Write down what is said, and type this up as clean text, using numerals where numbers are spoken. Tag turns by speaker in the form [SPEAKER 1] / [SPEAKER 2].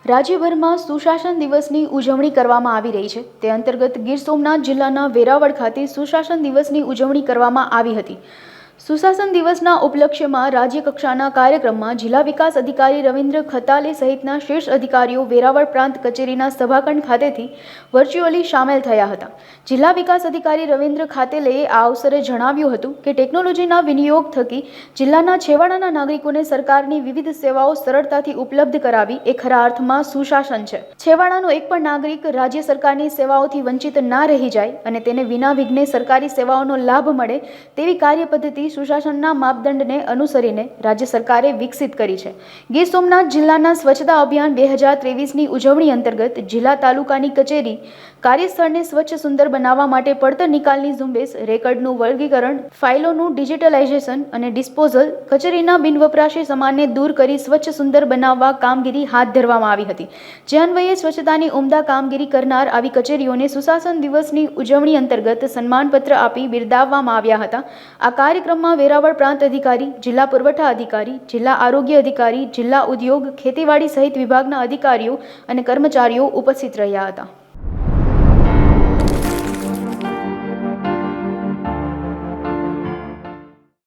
[SPEAKER 1] રાજ્યભરમાં સુશાસન દિવસની ઉજવણી કરવામાં આવી રહી છે। તે અંતર્ગત ગીર સોમનાથ જિલ્લાના વેરાવળ ખાતે સુશાસન દિવસની ઉજવણી કરવામાં આવી હતી। સુશાસન દિવસના ઉપલક્ષ્યમાં રાજ્ય કક્ષાના કાર્યક્રમમાં જિલ્લા વિકાસ અધિકારી રવિન્દ્ર ખતાલે સહિતના શીર્ષ અધિકારીઓ વેરાવળ પ્રાંત કચેરીના સભાખંડ ખાતેથી વર્ચ્યુઅલી સામેલ થયા હતા। જિલ્લા વિકાસ અધિકારી રવિન્દ્ર ખાતેલેએ આ અવસરે જણાવ્યું હતું કે ટેકનોલોજીના વિનિયોગ થકી જિલ્લાના છેવાડાના નાગરિકોને સરકારની વિવિધ સેવાઓ સરળતાથી ઉપલબ્ધ કરાવી એ ખરા અર્થમાં સુશાસન છે। છેવાડાનો એક પણ નાગરિક રાજ્ય સરકારની સેવાઓથી વંચિત ના રહી જાય અને તેને વિના વિઘ્ને સરકારી સેવાઓનો લાભ મળે તેવી કાર્યપદ્ધતિ સુશાસનના માપદંડને અનુસરીને રાજ્ય સરકારે વિકસિત કરી છે। ગીર સોમનાથ જિલ્લાના સ્વચ્છતા અભિયાન 2023ની ઉજવણી અંતર્ગત જિલ્લા તાલુકાની કચેરી કાર્યસ્થળને સ્વચ્છ સુંદર બનાવવા માટે પડતર નિકાલની ઝુંબેશ, રેકર્ડનું વર્ગીકરણ, ફાઇલોનું ડિજિટલાઇઝેશન અને ડિસ્પોઝલ, કચેરીના બિનવપરાશી સામાનને દૂર કરી સ્વચ્છ સુંદર બનાવવા કામગીરી હાથ ધરવામાં આવી હતી। જે અન્વયે સ્વચ્છતાની ઉમદા કામગીરી કરનાર આવી કચેરીઓને સુશાસન દિવસની ઉજવણી અંતર્ગત સન્માનપત્ર આપી બિરદાવવામાં આવ્યા હતા। આ કાર્યક્રમમાં વેરાવળ પ્રાંત અધિકારી, જિલ્લા પુરવઠા અધિકારી, જિલ્લા આરોગ્ય અધિકારી, જિલ્લા ઉદ્યોગ, ખેતીવાડી સહિત વિભાગના અધિકારીઓ અને કર્મચારીઓ ઉપસ્થિત રહ્યા હતા।